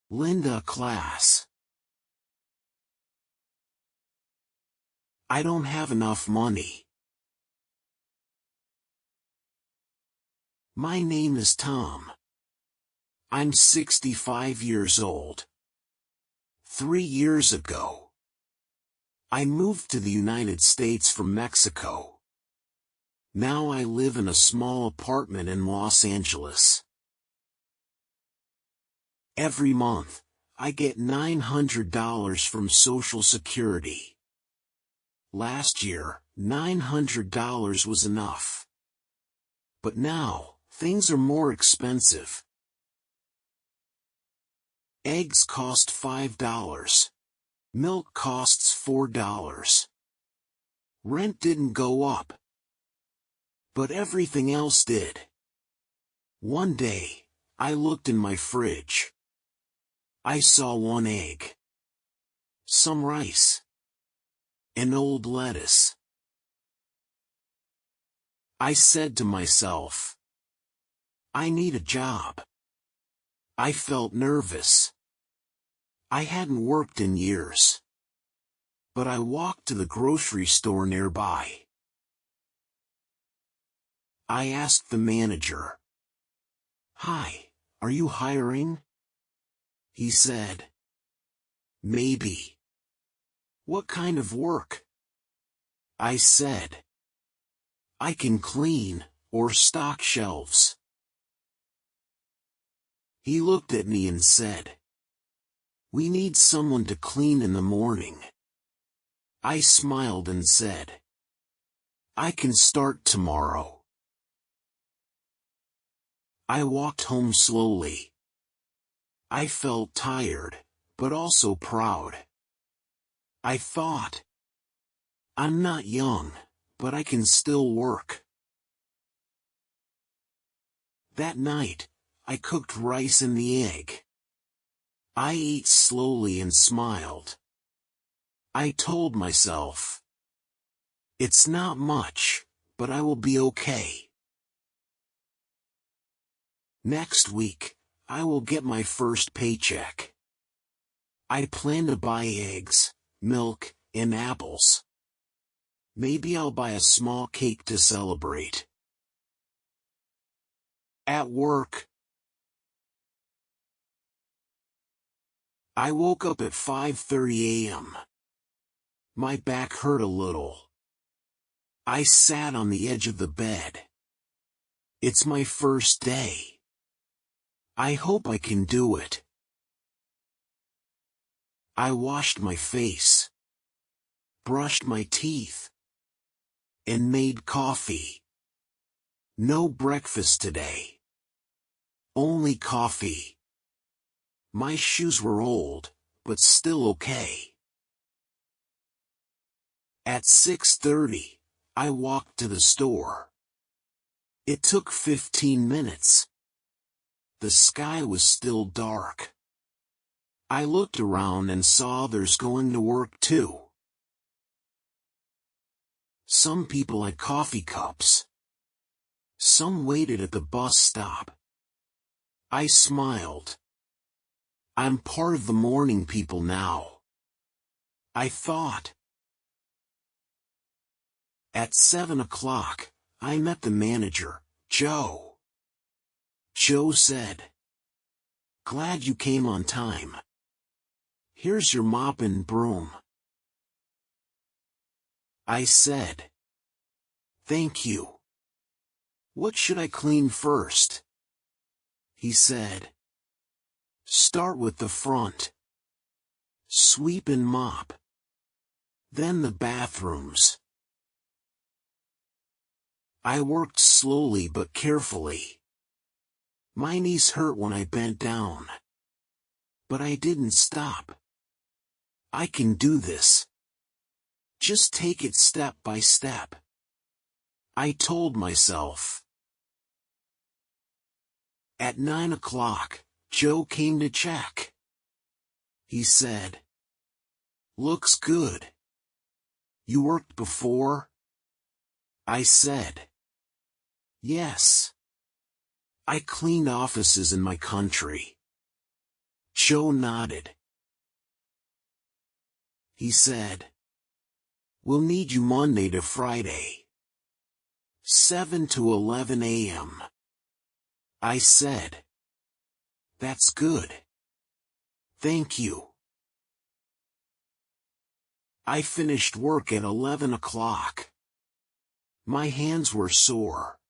Linda class. I don't have enough money. My name is Tom. I'm 65 years old. 3 years ago, I moved to the United States from Mexico. Now I live in a small apartment in Los Angeles. Every month, I get $900 from Social Security. Last year, $900 was enough. But now, things are more expensive. Eggs cost $5. Milk costs $4. Rent didn't go up. But everything else did. One day, I looked in my fridge. I saw 1 egg, some rice, and old lettuce. I said to myself, I need a job. I felt nervous. I hadn't worked in years. But I walked to the grocery store nearby. I asked the manager, "Hi, are you hiring?" He said, "Maybe." "What kind of work?" I said, "I can clean, or stock shelves." He looked at me and said, "We need someone to clean in the morning." I smiled and said, "I can start tomorrow." I walked home slowly. I felt tired, but also proud. I thought, I'm not young, but I can still work. That night, I cooked rice and the egg. I ate slowly and smiled. I told myself, it's not much, but I will be okay. Next week, I will get my first paycheck. I plan to buy eggs, milk, and apples. Maybe I'll buy a small cake to celebrate. At work, I woke up at 5:30 a.m. My back hurt a little. I sat on the edge of the bed. It's my first day. I hope I can do it. I washed my face, brushed my teeth, and made coffee. No breakfast today. Only coffee. My shoes were old, but still okay. At 6:30, I walked to the store. It took 15 minutes. The sky was still dark. I looked around and saw others going to work too. Some people had coffee cups. Some waited at the bus stop. I smiled. I'm part of the morning people now, I thought. At 7 o'clock, I met the manager, Joe. Joe said, "Glad you came on time. Here's your mop and broom." I said, "Thank you. What should I clean first?" He said, "Start with the front. Sweep and mop. Then the bathrooms." I worked slowly but carefully. My knees hurt when I bent down. But I didn't stop. I can do this. Just take it step by step, I told myself. At 9 o'clock, Joe came to check. He said, "Looks good. You worked before?" I said, "Yes. I cleaned offices in my country." Joe nodded. He said, "We'll need you Monday to Friday, 7 to 11 a.m. I said, "That's good. Thank you." I finished work at 11 o'clock. My hands were sore.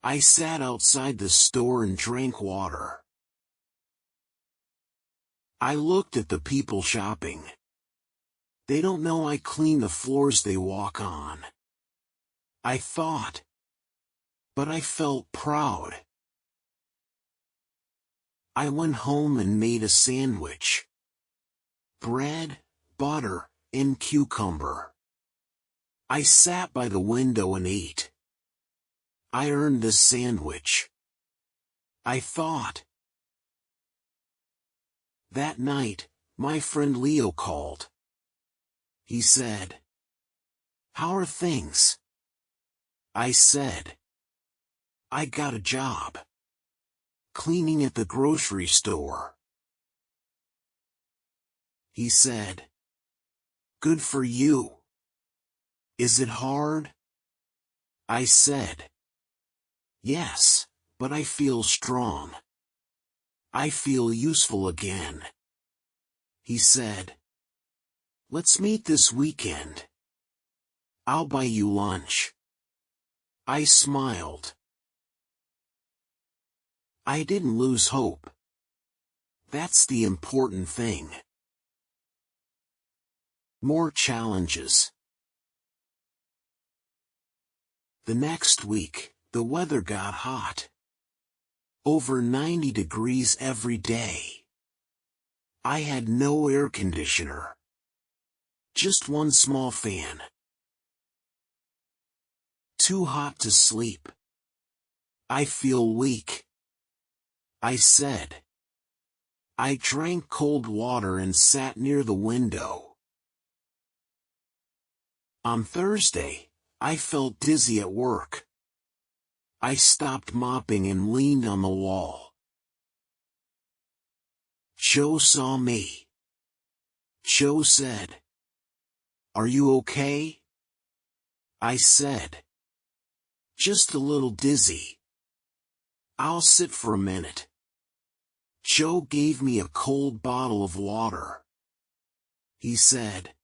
I sat outside the store and drank water. I looked at the people shopping. They don't know I clean the floors they walk on, I thought. But I felt proud. I went home and made a sandwich. Bread, butter, and cucumber. I sat by the window and ate. I earned this sandwich, I thought. That night, my friend Leo called. He said, "How are things?" I said, "I got a job. Cleaning at the grocery store." He said, "Good for you. Is it hard?" I said, "Yes, but I feel strong. I feel useful again." He said, "Let's meet this weekend. I'll buy you lunch." I smiled. I didn't lose hope. That's the important thing. More challenges. The next week, the weather got hot. Over 90 degrees every day. I had no air conditioner. Just one small fan. Too hot to sleep. I feel weak. I said. I drank cold water and sat near the window. On Thursday, I felt dizzy at work. I stopped mopping and leaned on the wall. Joe saw me. Joe said, "Are you okay?" I said, "Just a little dizzy. I'll sit for a minute." Joe gave me a cold bottle of water. He said,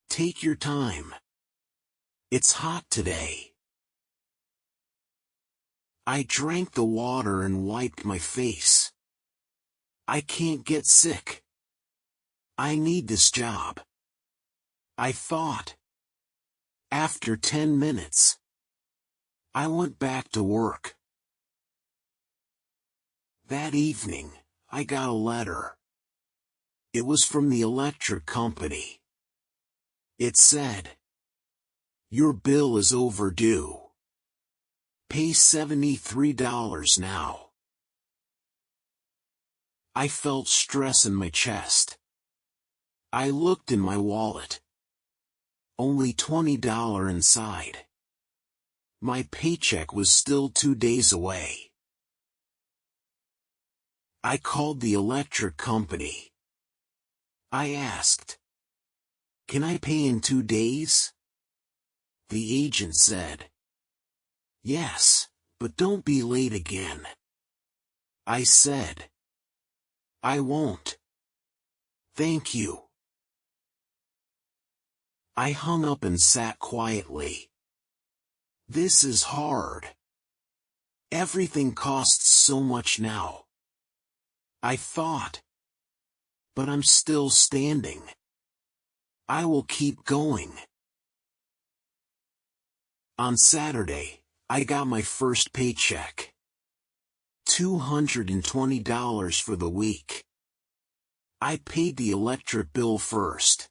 "Take your time. It's hot today." I drank the water and wiped my face. I can't get sick. I need this job, I thought. After 10 minutes, I went back to work. That evening, I got a letter. It was from the electric company. It said, "Your bill is overdue. Pay $73 now." I felt stress in my chest. I looked in my wallet. Only $20 inside. My paycheck was still 2 days away. I called the electric company. I asked, "Can I pay in 2 days?" The agent said, "Yes, but don't be late again." I said, "I won't. Thank you." I hung up and sat quietly. This is hard. Everything costs so much now, I thought. But I'm still standing. I will keep going. On Saturday, I got my first paycheck. $220 for the week. I paid the electric bill first.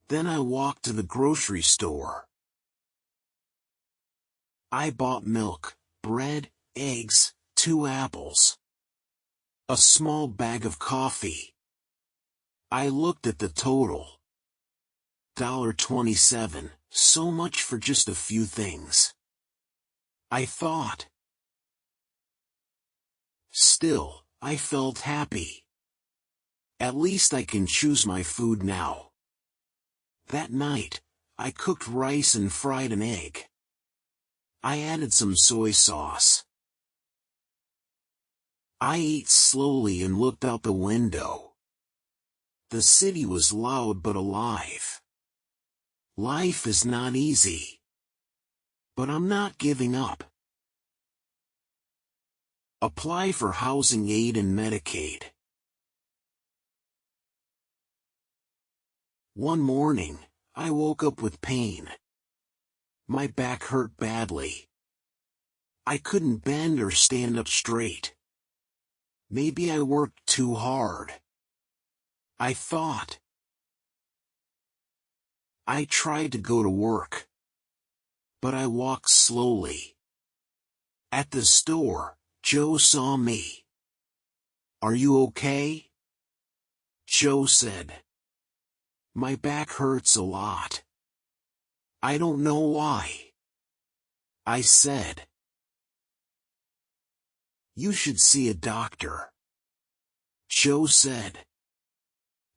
Then I walked to the grocery store. I bought milk, bread, eggs, 2 apples, a small bag of coffee. I looked at the total. $1.27, so much for just a few things, I thought. Still, I felt happy. At least I can choose my food now. That night, I cooked rice and fried an egg. I added some soy sauce. I ate slowly and looked out the window. The city was loud but alive. Life is not easy. But I'm not giving up. Apply for housing aid and Medicaid. One morning, I woke up with pain. My back hurt badly. I couldn't bend or stand up straight. Maybe I worked too hard. I thought. I tried to go to work. But I walked slowly. At the store, Joe saw me. "Are you okay?" Joe said. "My back hurts a lot. I don't know why." I said. "You should see a doctor." Joe said.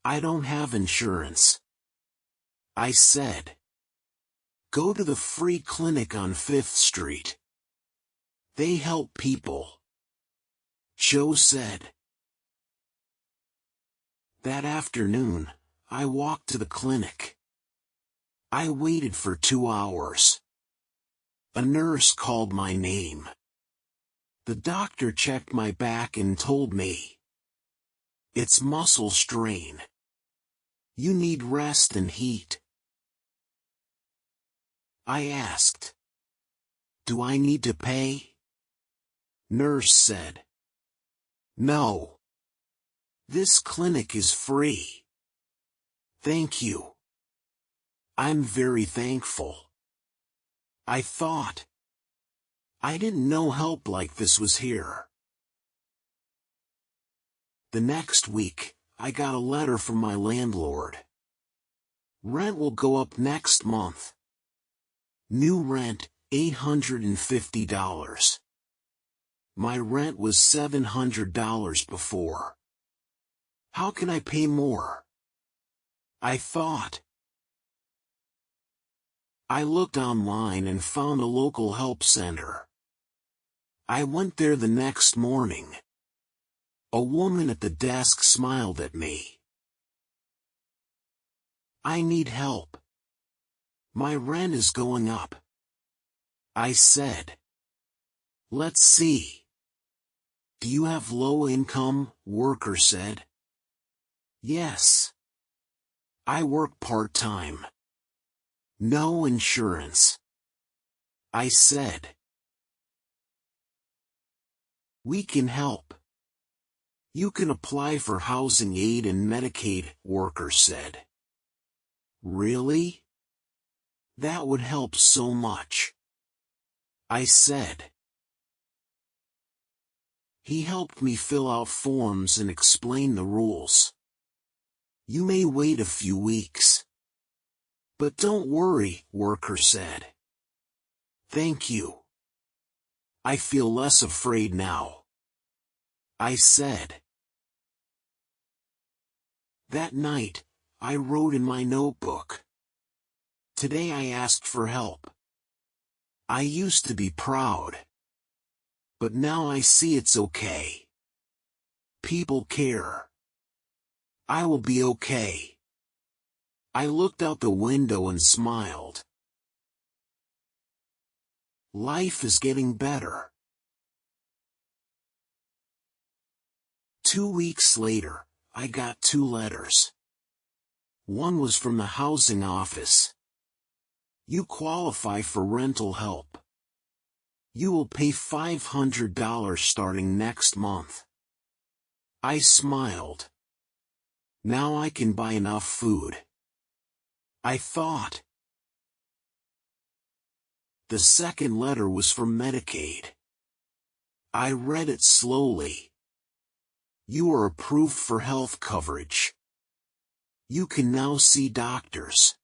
"I don't have insurance." I said. "Go to the free clinic on 5th Street. They help people." Joe said. That afternoon, I walked to the clinic. I waited for 2 hours. A nurse called my name. The doctor checked my back and told me, "It's muscle strain. You need rest and heat." I asked, "Do I need to pay?" Nurse said, "No. This clinic is free." "Thank you." I'm very thankful. I thought. I didn't know help like this was here. The next week, I got a letter from my landlord. Rent will go up next month. New rent, $850. My rent was $700 before. How can I pay more? I thought. I looked online and found a local help center. I went there the next morning. A woman at the desk smiled at me. "I need help. My rent is going up." I said. "Let's see. Do you have low income?" Worker said. "Yes. I work part-time. No insurance." I said. "We can help. You can apply for housing aid and Medicaid," Worker said. "Really? That would help so much." I said. He helped me fill out forms and explain the rules. "You may wait a few weeks. But don't worry," Worker said. "Thank you. I feel less afraid now." I said. That night, I wrote in my notebook. Today I asked for help. I used to be proud. But now I see it's okay. People care. I will be okay. I looked out the window and smiled. Life is getting better. 2 weeks later, I got 2 letters. One was from the housing office. "You qualify for rental help. You will pay $500 starting next month." I smiled. Now I can buy enough food. I thought. The second letter was from Medicaid. I read it slowly. "You are approved for health coverage. You can now see doctors."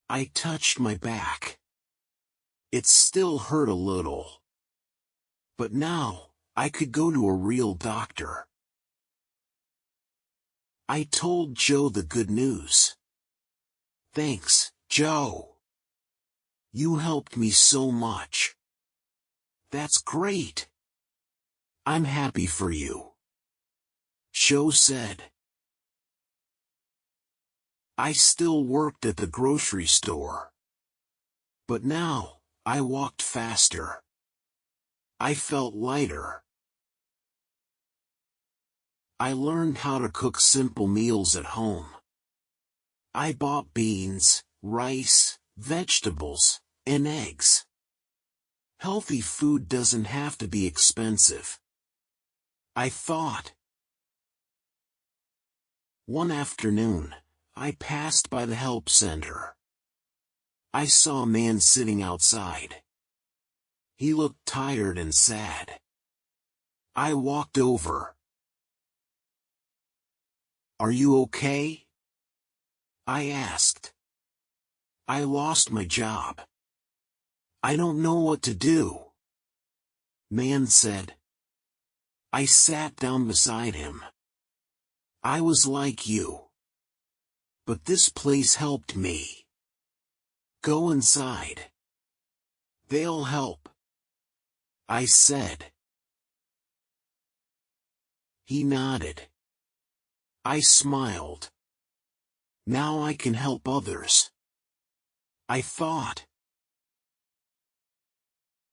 I touched my back. It still hurt a little. But now, I could go to a real doctor. I told Joe the good news. Thanks, Joe. You helped me so much. That's great. I'm happy for you, Joe said. I still worked at the grocery store. But now, I walked faster. I felt lighter. I learned how to cook simple meals at home. I bought beans, rice, vegetables, and eggs. Healthy food doesn't have to be expensive, I thought. One afternoon, I passed by the help center. I saw a man sitting outside. He looked tired and sad. I walked over. Are you okay? I asked. I lost my job. I don't know what to do, man said. I sat down beside him. I was like you. But this place helped me. Go inside. They'll help, I said. He nodded. I smiled. Now I can help others, I thought.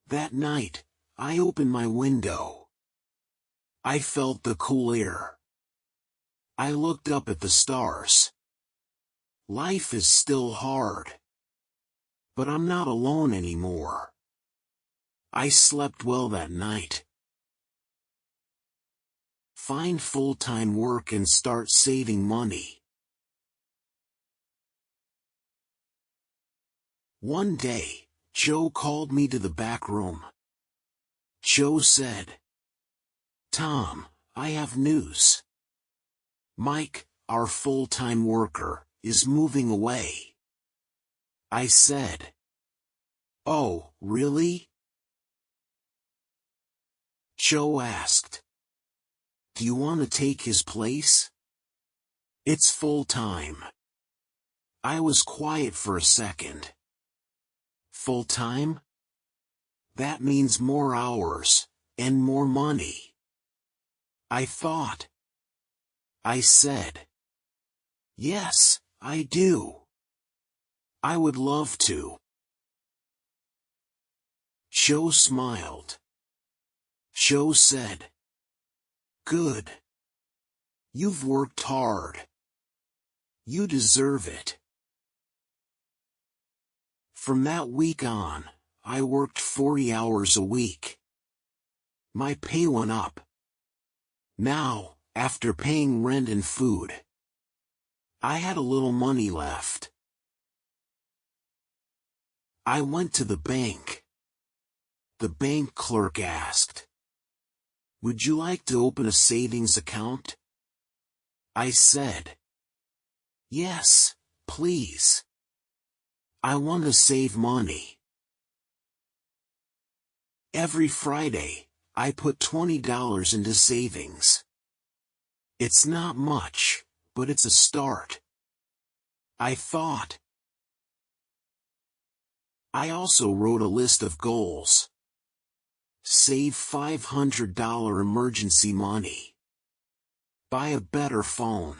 That night, I opened my window. I felt the cool air. I looked up at the stars. Life is still hard. But I'm not alone anymore. I slept well that night. Find full-time work and start saving money. One day, Joe called me to the back room. Joe said, Tom, I have news. Mike, our full-time worker, is moving away. I said, Oh, really? Joe asked, Do you want to take his place? It's full-time. I was quiet for a second. Full-time? That means more hours, and more money, I thought. I said, Yes, I do. I would love to. Joe smiled. Joe said, Good. You've worked hard. You deserve it. From that week on, I worked 40 hours a week. My pay went up. Now, after paying rent and food, I had a little money left. I went to the bank. The bank clerk asked, Would you like to open a savings account? I said, Yes, please. I want to save money. Every Friday, I put $20 into savings. It's not much, but it's a start, I thought. I also wrote a list of goals. Save $500 emergency money. Buy a better phone.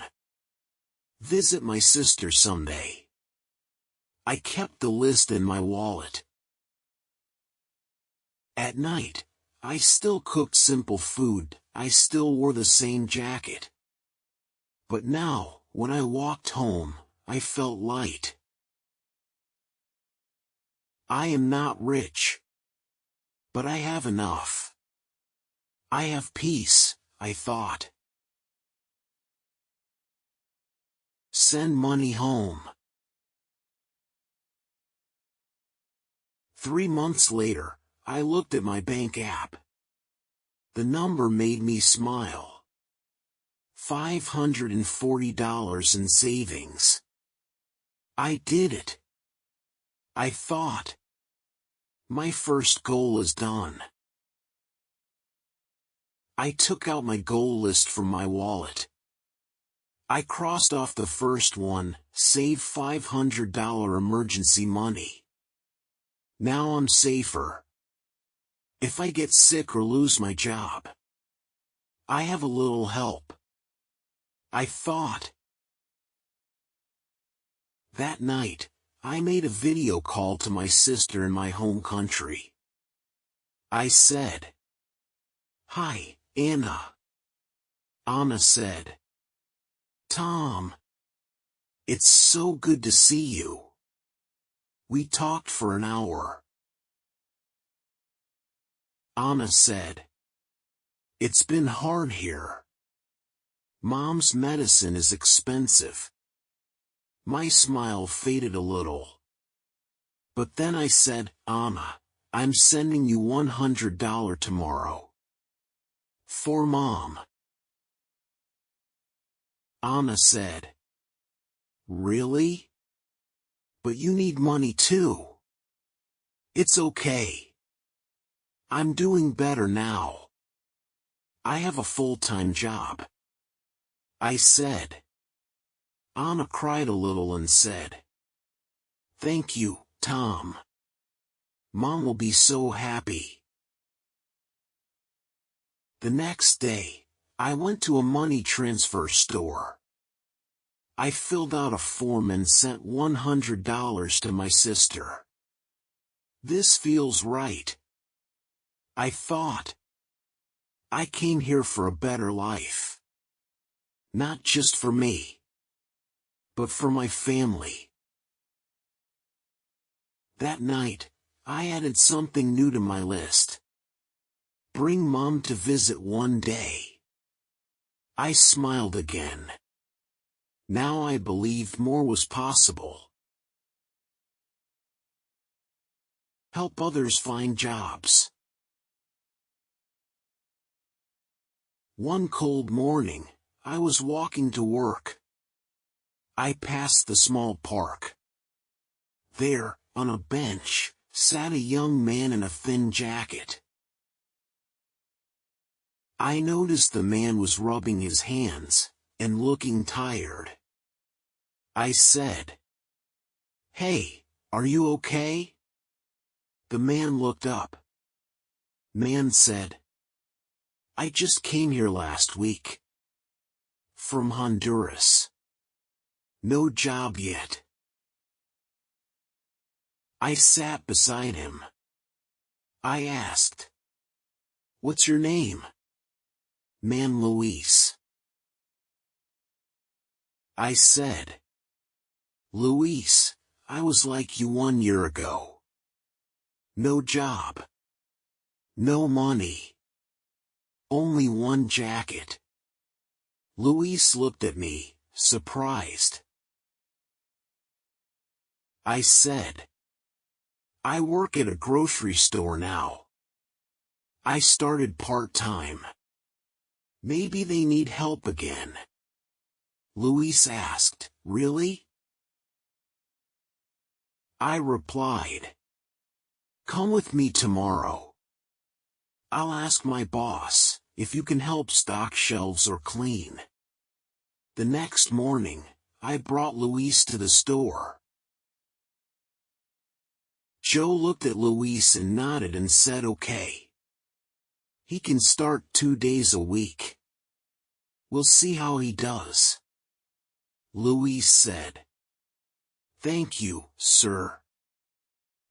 Visit my sister someday. I kept the list in my wallet. At night, I still cooked simple food, I still wore the same jacket. But now, when I walked home, I felt light. I am not rich. But I have enough. I have peace, I thought. Send money home. 3 months later, I looked at my bank app. The number made me smile. $540 in savings. I did it. I thought. My first goal is done. I took out my goal list from my wallet. I crossed off the first one, save $500 emergency money. Now I'm safer. If I get sick or lose my job, I have a little help, I thought. That night, I made a video call to my sister in my home country. I said, "Hi, Anna." Anna said, "Tom, it's so good to see you." We talked for an hour. Anna said, "It's been hard here. Mom's medicine is expensive." My smile faded a little. But then I said, "Anna, I'm sending you $100 tomorrow. For Mom." Anna said, "Really? But you need money too." "It's okay. I'm doing better now. I have a full-time job," I said. Anna cried a little and said, "Thank you, Tom. Mom will be so happy." The next day, I went to a money transfer store. I filled out a form and sent $100 to my sister. This feels right, I thought. I came here for a better life. Not just for me, but for my family. That night, I added something new to my list. Bring Mom to visit one day. I smiled again. Now I believed more was possible. Help others find jobs. One cold morning, I was walking to work. I passed the small park. There, on a bench, sat a young man in a thin jacket. I noticed the man was rubbing his hands, and looking tired. I said, "Hey, are you okay?" The man looked up. Man said, "I just came here last week. From Honduras. No job yet." I sat beside him. I asked, "What's your name?" Man, Luis. I said, "Luis, I was like you 1 year ago. No job. No money. Only one jacket." Luis looked at me, surprised. I said, "I work at a grocery store now. I started part-time. Maybe they need help again." Luis asked, "Really?" I replied, "Come with me tomorrow. I'll ask my boss if you can help stock shelves or clean." The next morning, I brought Luis to the store. Joe looked at Luis and nodded and said okay. He can start 2 days a week. We'll see how he does. Luis said, "Thank you, sir."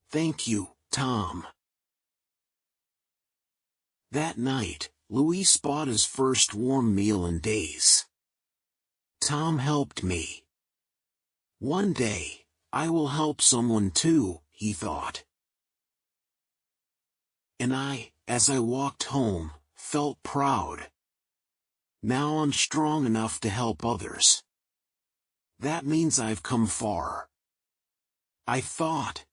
"Thank you, Tom." That night, Luis bought his first warm meal in days. Tom helped me. One day, I will help someone too, he thought. And I, as I walked home, felt proud. Now I'm strong enough to help others. That means I've come far, I thought.